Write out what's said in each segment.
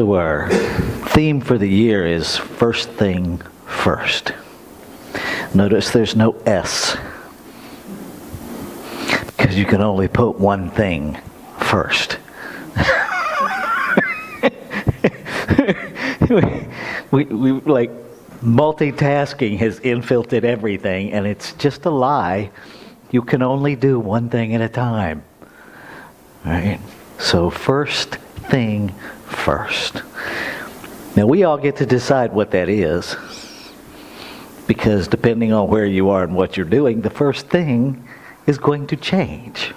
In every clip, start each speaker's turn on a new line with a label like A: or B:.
A: So our theme for the year is first thing first. Notice there's no S, because you can only put one thing first. we like multitasking has infiltrated everything, and it's just a lie. You can only do one thing at a time. Right? So first thing first. Now we all get to decide what that is, because depending on where you are and what you're doing, the first thing is going to change.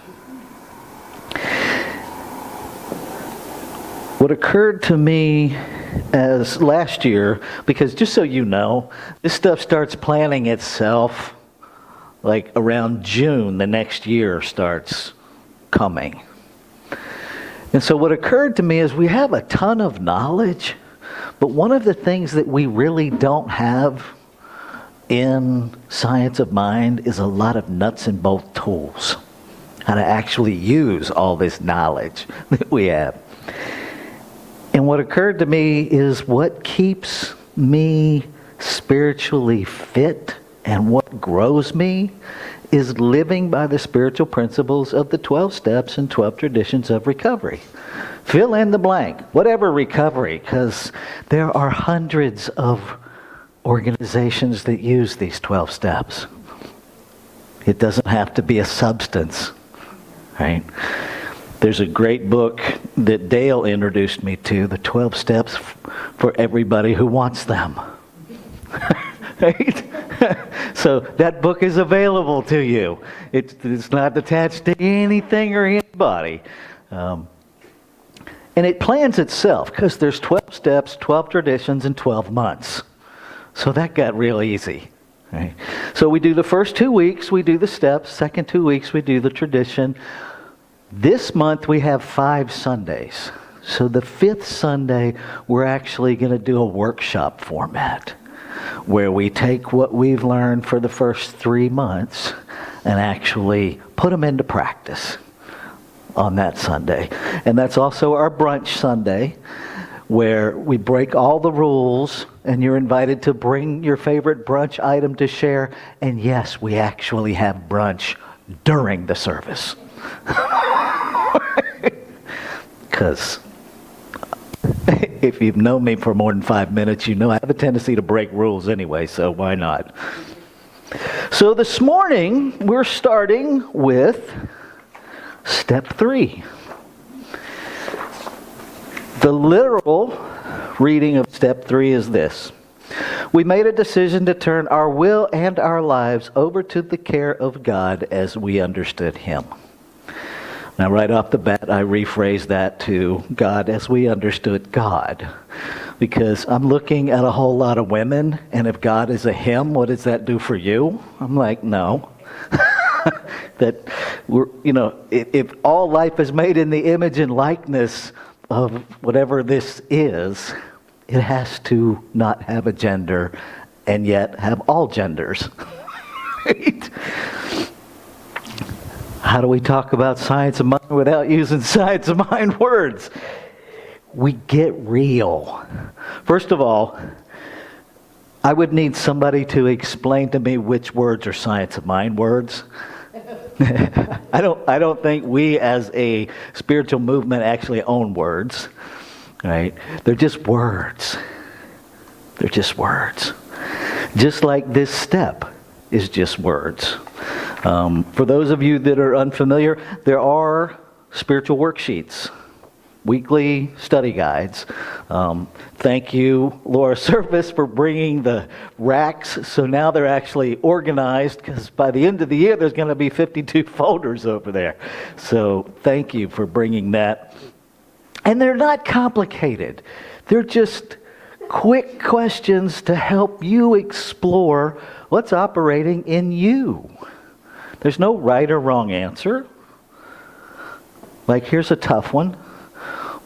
A: What occurred to me as last year, because just so you know, this stuff starts planning itself like around June, the next year starts coming. And so what occurred to me is we have a ton of knowledge, but one of the things that we really don't have in science of mind is a lot of nuts and bolt tools. How to actually use all this knowledge that we have. And what occurred to me is what keeps me spiritually fit and what grows me is living by the spiritual principles of the 12 steps and 12 traditions of recovery. Fill in the blank, whatever recovery, because there are hundreds of organizations that use these 12 steps. It doesn't have to be a substance, right? There's a great book that Dale introduced me to, the 12 steps for everybody who wants them. Right? So that book is available to you. It's not attached to anything or anybody. And it plans itself, because there's 12 steps, 12 traditions, and 12 months. So that got real easy. Right? So we do the first 2 weeks, we do the steps. Second 2 weeks, we do the tradition. This month we have 5 Sundays. So the 5th Sunday, we're actually going to do a workshop format where we take what we've learned for the first 3 months and actually put them into practice on that Sunday. And that's also our brunch Sunday, where we break all the rules and you're invited to bring your favorite brunch item to share. And yes, we actually have brunch during the service. Because if you've known me for more than 5 minutes, you know I have a tendency to break rules anyway, so why not? So this morning, we're starting with step 3. The literal reading of step 3 is this. We made a decision to turn our will and our lives over to the care of God as we understood Him. Now, right off the bat, I rephrase that to God as we understood God. Because I'm looking at a whole lot of women, and if God is a him, what does that do for you? I'm like, no. That we're, if all life is made in the image and likeness of whatever this is, it has to not have a gender and yet have all genders. Right? How do we talk about science of mind without using science of mind words? We get real. First of all, I would need somebody to explain to me which words are science of mind words. I don't think we as a spiritual movement actually own words. Right? They're just words. They're just words. Just like this step is just words. For those of you that are unfamiliar, there are spiritual worksheets, weekly study guides. Thank you, Laura Service, for bringing the racks. So now they're actually organized, because by the end of the year, there's going to be 52 folders over there. So thank you for bringing that. And they're not complicated. They're just quick questions to help you explore what's operating in you. There's no right or wrong answer. Like, here's a tough one.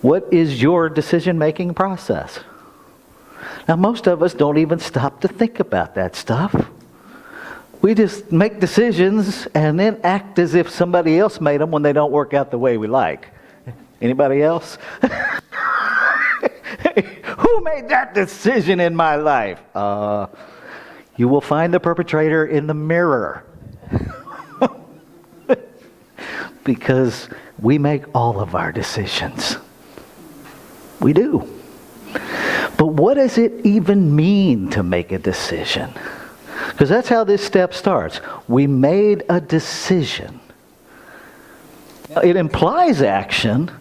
A: What is your decision-making process? Now, most of us don't even stop to think about that stuff. We just make decisions and then act as if somebody else made them when they don't work out the way we like. Anybody else? Who made that decision in my life? You will find the perpetrator in the mirror. Because we make all of our decisions. We do. But what does it even mean to make a decision? Because that's how this step starts. We made a decision. Now, it implies action,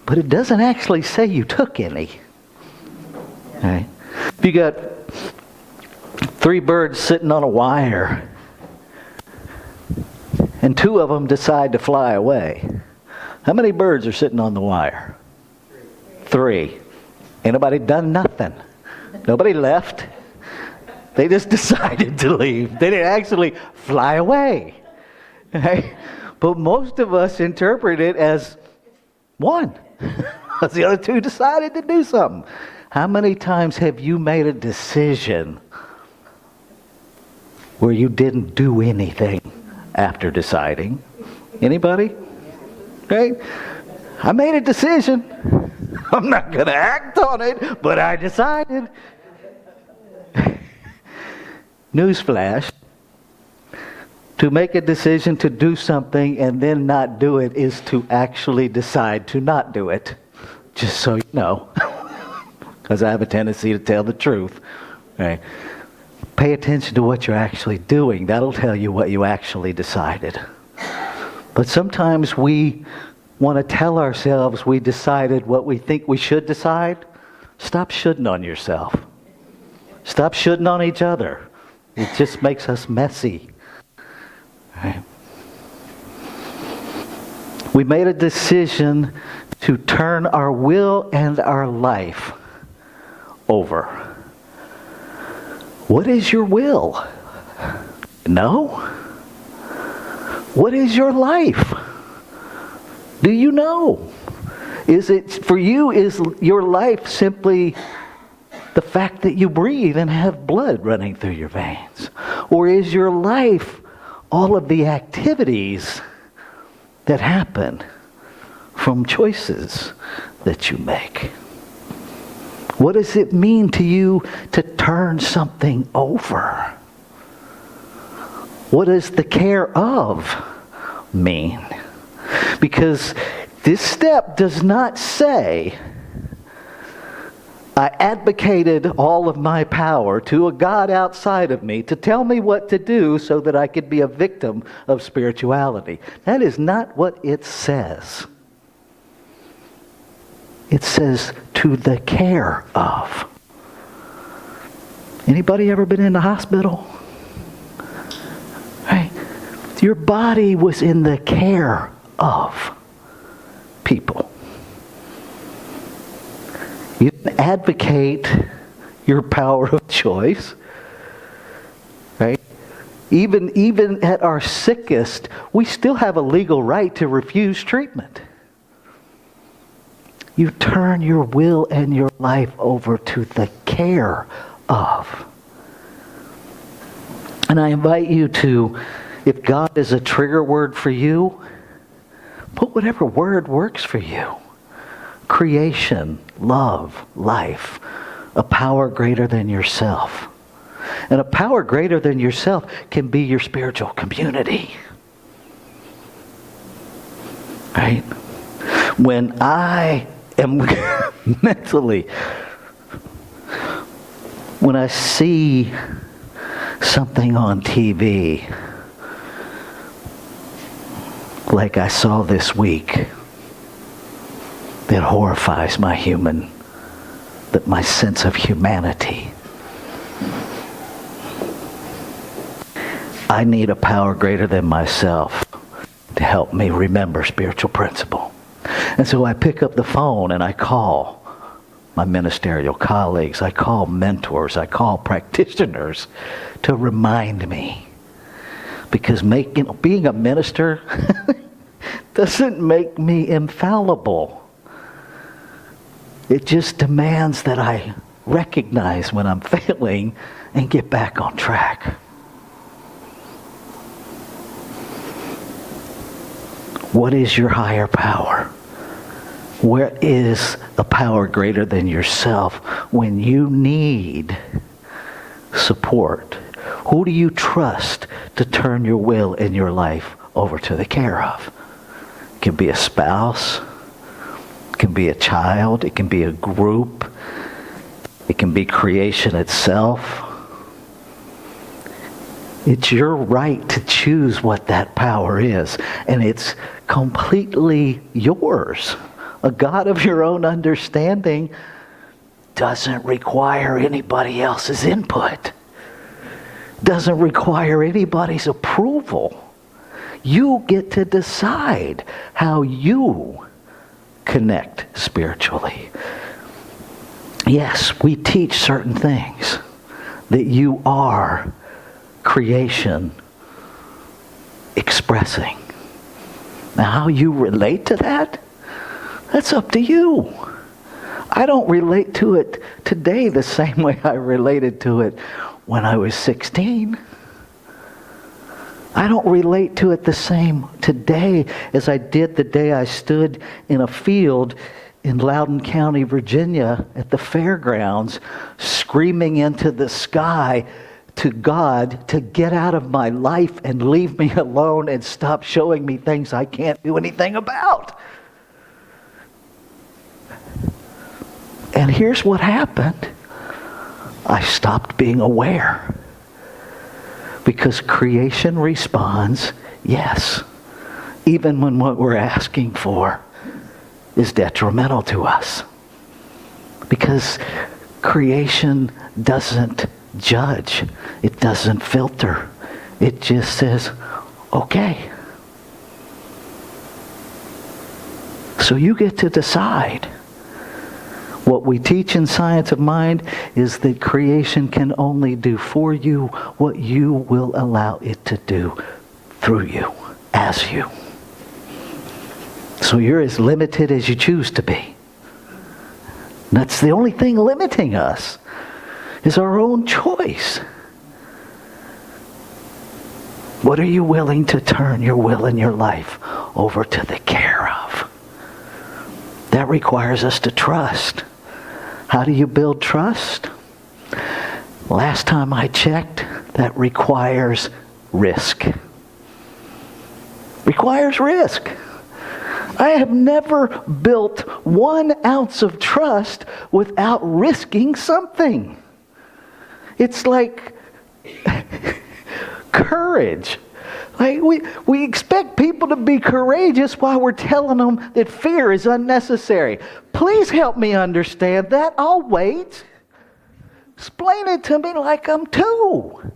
A: but it doesn't actually say you took any. Okay? If you got 3 birds sitting on a wire, and 2 of them decide to fly away, how many birds are sitting on the wire? 3. Ain't nobody done nothing. Nobody left. They just decided to leave. They didn't actually fly away. Okay? But most of us interpret it as 1. Because the other 2 decided to do something. How many times have you made a decision where you didn't do anything after deciding? Anybody? Right? I made a decision. I'm not going to act on it, but I decided. Newsflash. To make a decision to do something and then not do it is to actually decide to not do it. Just so you know. Because I have a tendency to tell the truth. Right? Pay attention to what you're actually doing. That'll tell you what you actually decided. But sometimes we want to tell ourselves we decided what we think we should decide. Stop shoulding on yourself. Stop shoulding on each other. It just makes us messy. Right? We made a decision to turn our will and our life over. What is your will? No? What is your life? Do you know? Is it, for you, is your life simply the fact that you breathe and have blood running through your veins? Or is your life all of the activities that happen from choices that you make? What does it mean to you to turn something over? What does the care of mean? Because this step does not say, I advocated all of my power to a God outside of me to tell me what to do so that I could be a victim of spirituality. That is not what it says. It says to the care of. Anybody ever been in the hospital? Right? Your body was in the care of people. You didn't advocate your power of choice. Right? Even at our sickest, we still have a legal right to refuse treatment. You turn your will and your life over to the care of. And I invite you to, if God is a trigger word for you, put whatever word works for you. Creation, love, life, a power greater than yourself. And a power greater than yourself can be your spiritual community. Right? When I am mentally, when I see something on TV, like I saw this week, that horrifies my my sense of humanity. I need a power greater than myself to help me remember spiritual principle. And so I pick up the phone and I call my ministerial colleagues, I call mentors, I call practitioners to remind me. Because being a minister doesn't make me infallible. It just demands that I recognize when I'm failing and get back on track. What is your higher power? Where is a power greater than yourself when you need support? Who do you trust to turn your will and your life over to the care of? It can be a spouse. It can be a child. It can be a group. It can be creation itself. It's your right to choose what that power is, and it's completely yours. A God of your own understanding doesn't require anybody else's input. Doesn't require anybody's approval. You get to decide how you connect spiritually. Yes, we teach certain things, that you are creation expressing. Now, how you relate to that, that's up to you. I don't relate to it today the same way I related to it when I was 16. I don't relate to it the same today as I did the day I stood in a field in Loudoun County, Virginia at the fairgrounds, screaming into the sky to God to get out of my life and leave me alone and stop showing me things I can't do anything about. And here's what happened. I stopped being aware. Because creation responds, yes, even when what we're asking for is detrimental to us. Because creation doesn't judge. It doesn't filter. It just says, okay. So you get to decide. What we teach in Science of Mind is that creation can only do for you what you will allow it to do through you, as you. So you're as limited as you choose to be. That's the only thing limiting us, is our own choice. What are you willing to turn your will and your life over to the care of? That requires us to trust. How do you build trust? Last time I checked, that requires risk. Requires risk. I have never built 1 ounce of trust without risking something. It's like courage. Like we expect people to be courageous while we're telling them that fear is unnecessary. Please help me understand that. I'll wait. Explain it to me like I'm 2.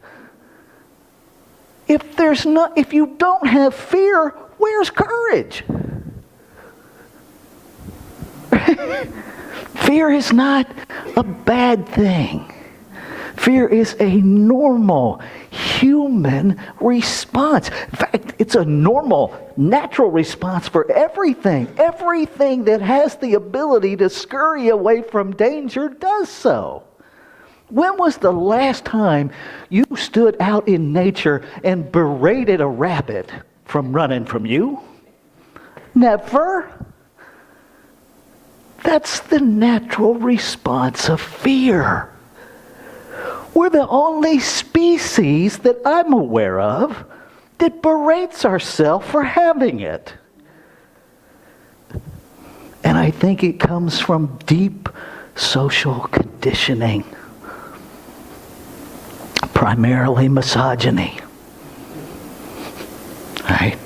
A: If you don't have fear, where's courage? Fear is not a bad thing. Fear is a normal human response. In fact, it's a normal, natural response for everything. Everything that has the ability to scurry away from danger does so. When was the last time you stood out in nature and berated a rabbit from running from you? Never. That's the natural response of fear. We're the only species that I'm aware of that berates ourselves for having it. And I think it comes from deep social conditioning. Primarily misogyny. Right?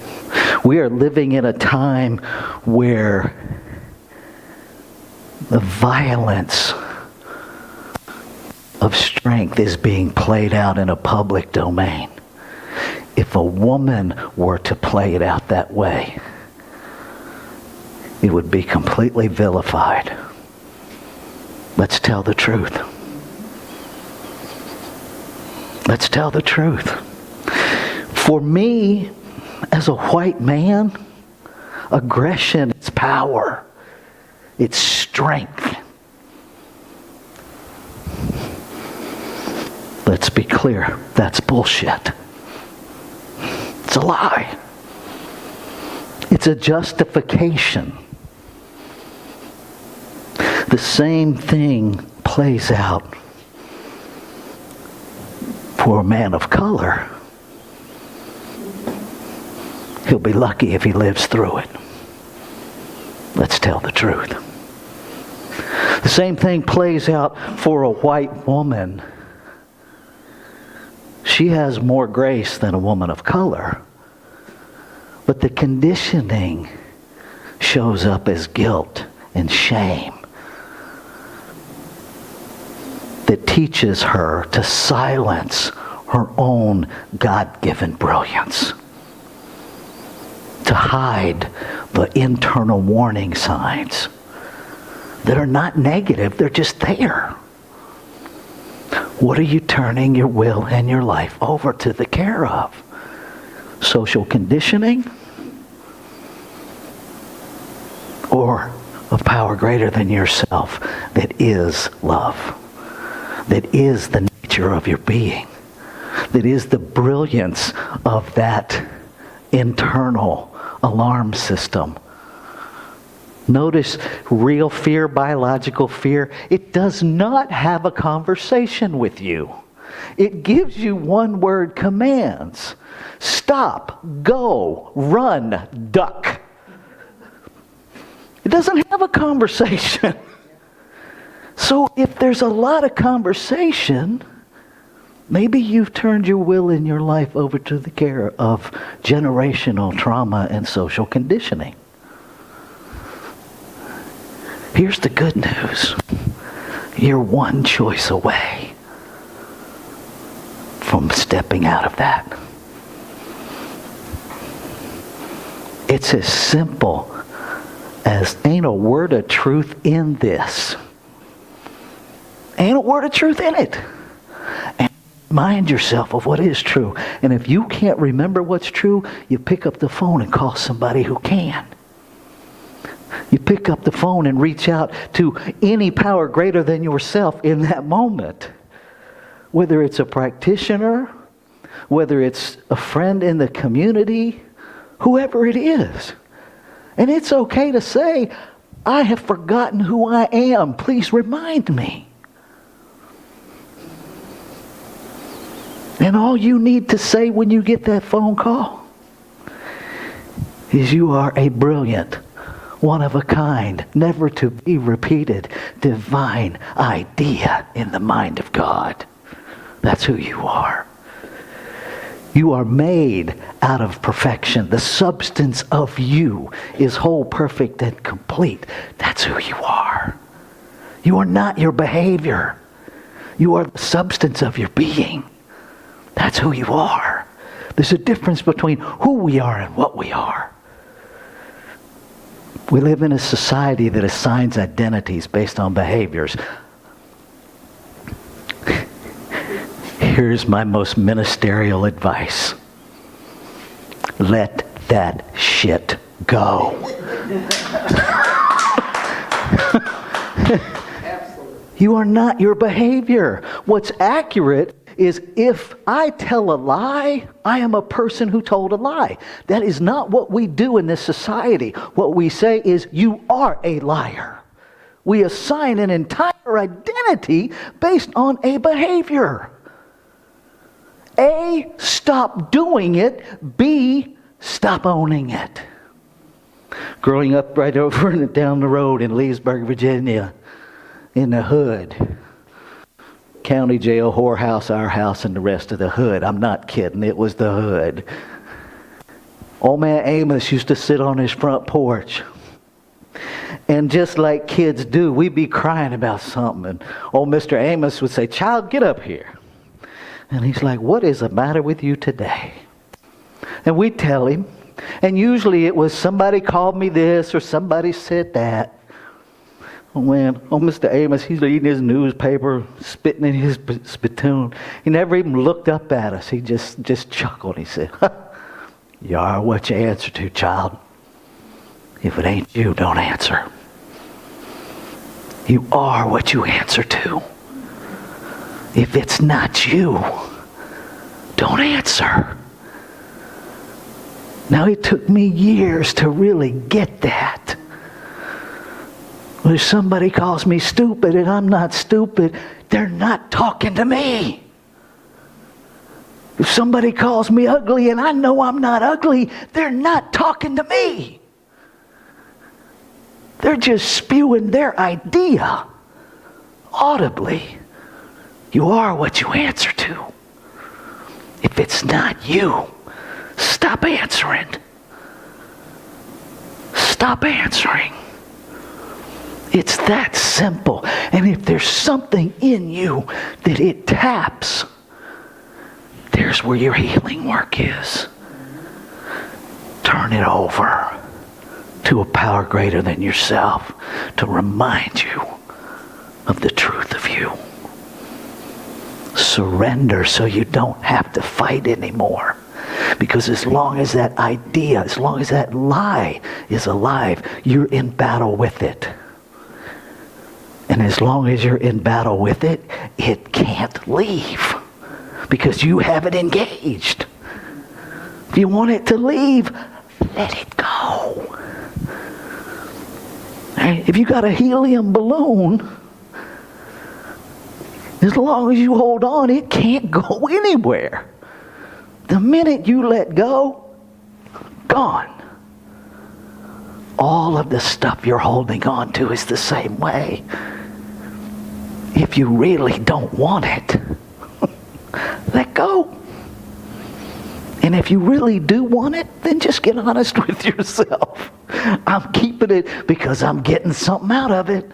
A: We are living in a time where the violence of strength is being played out in a public domain. If a woman were to play it out that way, it would be completely vilified. Let's tell the truth. Let's tell the truth. For me, as a white man, aggression is power. It's strength. Let's be clear, that's bullshit. It's a lie. It's a justification. The same thing plays out for a man of color. He'll be lucky if he lives through it. Let's tell the truth. The same thing plays out for a white woman. She has more grace than a woman of color. But the conditioning shows up as guilt and shame that teaches her to silence her own God-given brilliance, to hide the internal warning signs that are not negative, they're just there. What are you turning your will and your life over to the care of? Social conditioning? Or a power greater than yourself that is love, that is the nature of your being, that is the brilliance of that internal alarm system. Notice real fear, biological fear, it does not have a conversation with you. It gives you one-word commands. Stop, go, run, duck. It doesn't have a conversation. So if there's a lot of conversation, maybe you've turned your will and your life over to the care of generational trauma and social conditioning. Here's the good news. You're one choice away from stepping out of that. It's as simple as ain't a word of truth in this. Ain't a word of truth in it. And remind yourself of what is true. And if you can't remember what's true, you pick up the phone and call somebody who can. You pick up the phone and reach out to any power greater than yourself in that moment. Whether it's a practitioner, whether it's a friend in the community, whoever it is. And it's okay to say, I have forgotten who I am. Please remind me. And all you need to say when you get that phone call is you are a brilliant, one of a kind, never to be repeated, divine idea in the mind of God. That's who you are. You are made out of perfection. The substance of you is whole, perfect, and complete. That's who you are. You are not your behavior. You are the substance of your being. That's who you are. There's a difference between who we are and what we are. We live in a society that assigns identities based on behaviors. Here's my most ministerial advice. Let that shit go. You are not your behavior. What's accurate is if I tell a lie, I am a person who told a lie. That is not what we do in this society. What we say is, you are a liar. We assign an entire identity based on a behavior. A, stop doing it. B, stop owning it. Growing up right over and down the road in Leesburg, Virginia, in the hood. County jail, whorehouse, our house, and the rest of the hood. I'm not kidding. It was the hood. Old man Amos used to sit on his front porch. And just like kids do, we'd be crying about something. And old Mr. Amos would say, "Child, get up here." And he's like, "What is the matter with you today?" And we'd tell him. And usually it was somebody called me this or somebody said that. Oh man, Mr. Amos, he's eating his newspaper, spitting in his spittoon. He never even looked up at us. He just chuckled. He said, "You are what you answer to, child. If it ain't you, don't answer. You are what you answer to. If it's not you, don't answer." Now, it took me years to really get that. If somebody calls me stupid and I'm not stupid, they're not talking to me. If somebody calls me ugly and I know I'm not ugly, they're not talking to me. They're just spewing their idea audibly. You are what you answer to. If it's not you, stop answering. Stop answering. It's that simple. And if there's something in you that it taps, there's where your healing work is. Turn it over to a power greater than yourself to remind you of the truth of you. Surrender so you don't have to fight anymore. Because as long as that idea, as long as that lie is alive, you're in battle with it. And as long as you're in battle with it, it can't leave. Because you have it engaged. If you want it to leave, let it go. Right? If you got a helium balloon, as long as you hold on, it can't go anywhere. The minute you let go, gone. All of the stuff you're holding on to is the same way. If you really don't want it, let go. And if you really do want it, then just get honest with yourself. I'm keeping it because I'm getting something out of it.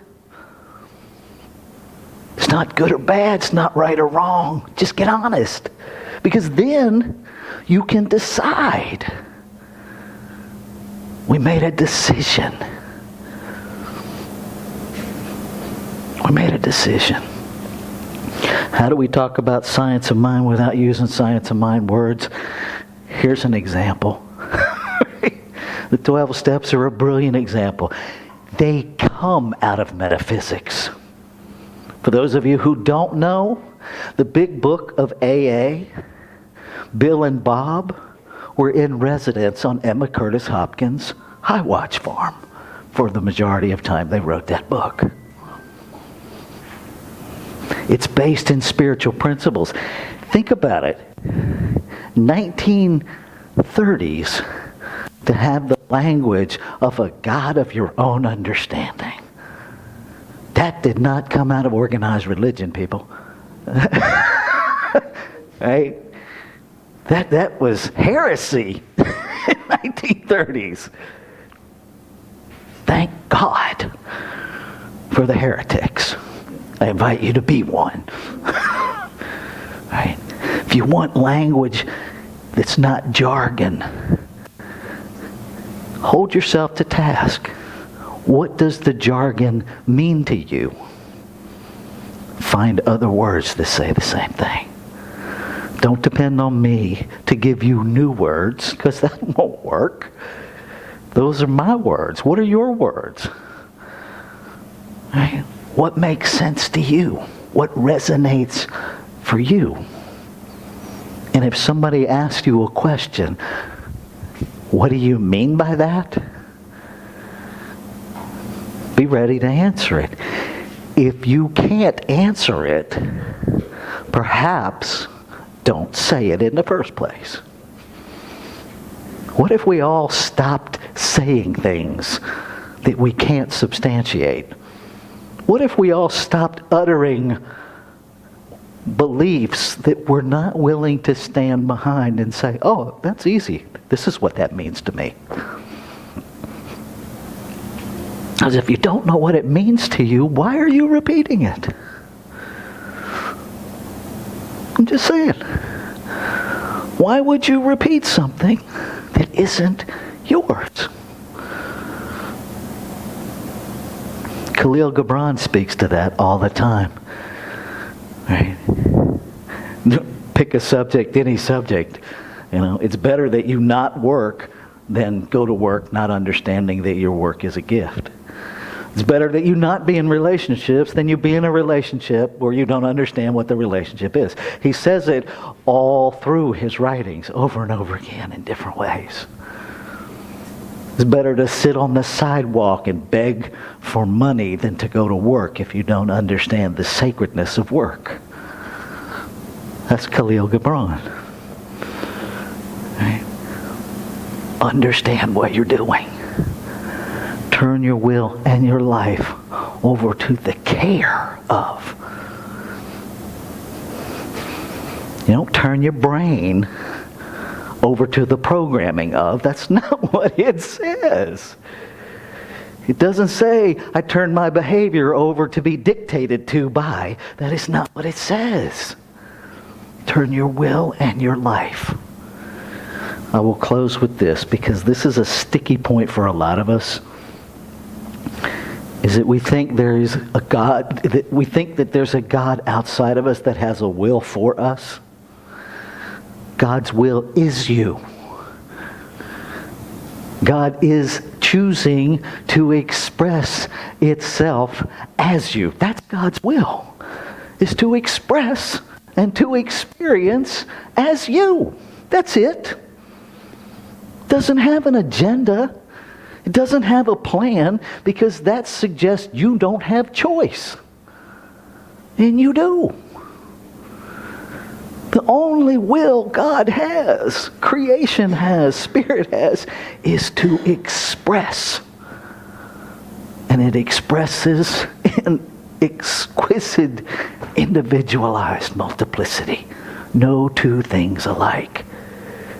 A: It's not good or bad. It's not right or wrong. Just get honest. Because then you can decide. We made a decision. We made a decision. How do we talk about science of mind without using science of mind words? Here's an example. The 12 steps are a brilliant example. They come out of metaphysics. For those of you who don't know, the big book of AA, Bill and Bob were in residence on Emma Curtis Hopkins' High Watch Farm for the majority of time they wrote that book. It's based in spiritual principles. Think about it. 1930s, to have the language of a God of your own understanding. That did not come out of organized religion, people. Right? That was heresy in 1930s. Thank God for the heretics. I invite you to be one. Right? If you want language that's not jargon, hold yourself to task. What does the jargon mean to you? Find other words that say the same thing. Don't depend on me to give you new words, because that won't work. Those are my words. What are your words? Right? What makes sense to you? What resonates for you? And if somebody asks you a question, what do you mean by that? Be ready to answer it. If you can't answer it, perhaps don't say it in the first place. What if we all stopped saying things that we can't substantiate? What if we all stopped uttering beliefs that we're not willing to stand behind and say, oh, that's easy. This is what that means to me. Because if you don't know what it means to you, why are you repeating it? I'm just saying. Why would you repeat something that isn't yours? Khalil Gibran speaks to that all the time. Right? Pick a subject, any subject. You know, it's better that you not work than go to work not understanding that your work is a gift. It's better that you not be in relationships than you be in a relationship where you don't understand what the relationship is. He says it all through his writings over and over again in different ways. It's better to sit on the sidewalk and beg for money than to go to work if you don't understand the sacredness of work. That's Khalil Gibran. Right? Understand what you're doing. Turn your will and your life over to the care of. You don't turn your brain over to the programming of. That's not what it says. It doesn't say, I turn my behavior over to be dictated to by. That is not what it says. Turn your will and your life. I will close with this, because this is a sticky point for a lot of us. Is that we think there is a God, that we think that there's a God outside of us that has a will for us. God's will is you. God is choosing to express itself as you. That's God's will, is to express and to experience as you. That's it. Doesn't have an agenda. It doesn't have a plan, because that suggests you don't have choice. And you do. The only will God has, creation has, Spirit has, is to express. And it expresses in exquisite, individualized multiplicity. No two things alike.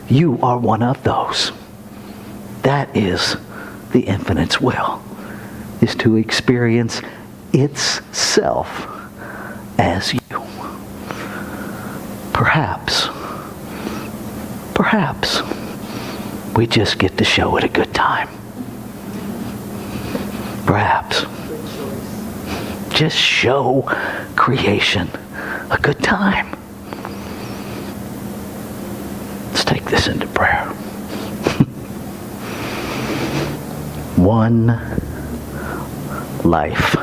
A: You are one of those. That is the infinite's will, is to experience itself as you. Perhaps we just get to show it a good time. Perhaps just show creation a good time. Let's take this into prayer. One life,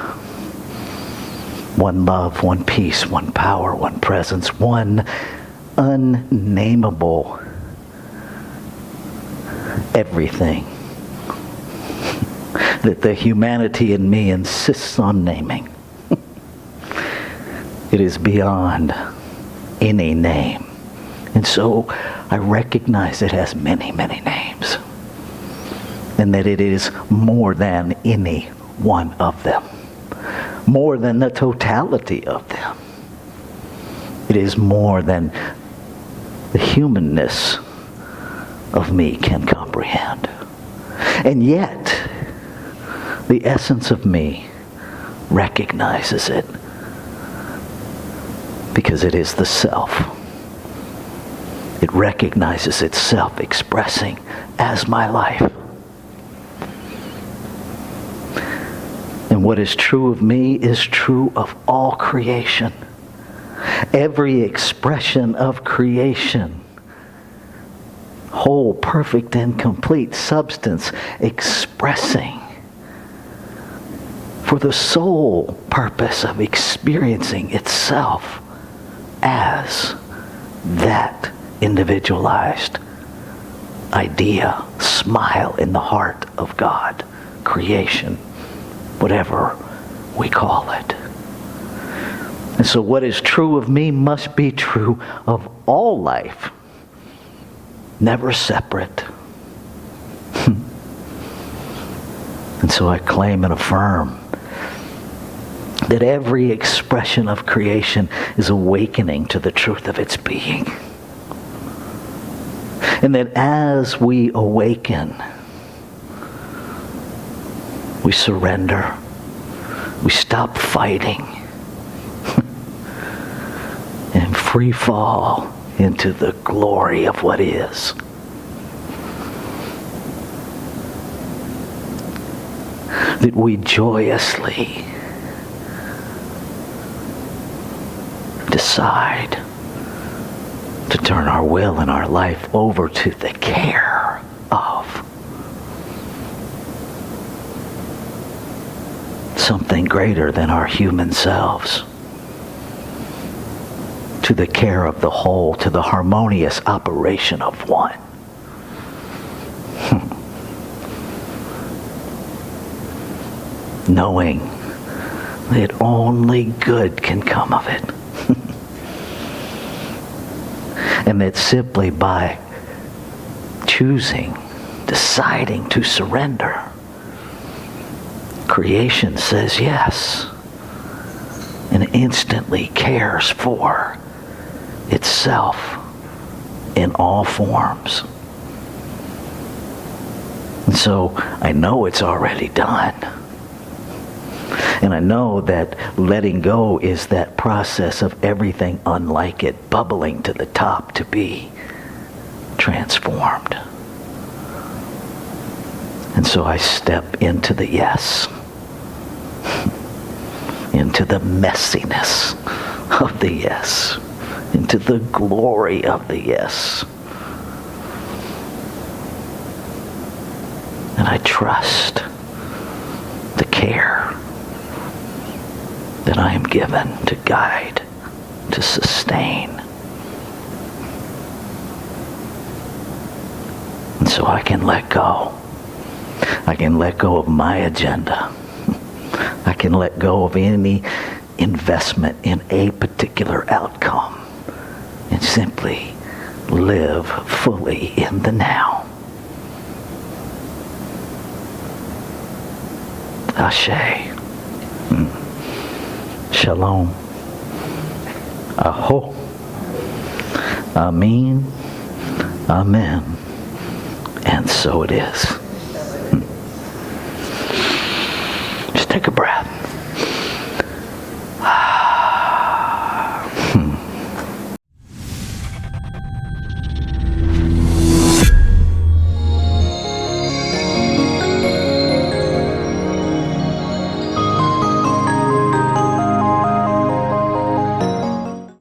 A: one love, one peace, one power, one presence, one unnameable everything that the humanity in me insists on naming. It is beyond any name. And so I recognize it has many, many names. And that it is more than any one of them. More than the totality of them. It is more than the humanness of me can comprehend. And yet, the essence of me recognizes it, because it is the self. It recognizes itself expressing as my life. And what is true of me is true of all creation. Every expression of creation, whole, perfect, and complete substance, expressing for the sole purpose of experiencing itself as that individualized idea, smile in the heart of God, creation, whatever we call it. And so what is true of me must be true of all life, never separate. And so I claim and affirm that every expression of creation is awakening to the truth of its being. And that as we awaken, we surrender, we stop fighting, and free fall into the glory of what is. That we joyously decide to turn our will and our life over to the care of something greater than our human selves, to the care of the whole, to the harmonious operation of one. knowing that only good can come of it. And that simply by deciding to surrender, creation says yes and instantly cares for itself in all forms. And so I know it's already done. And I know that letting go is that process of everything unlike it bubbling to the top to be transformed. And so I step into the yes, into the messiness of the yes, into the glory of the yes. And I trust the care that I am given to guide, to sustain. And so I can let go. I can let go of my agenda. I can let go of any investment in a particular outcome and simply live fully in the now. Ashe. Shalom. Aho. Amen. Amen. And so it is. Just take a breath.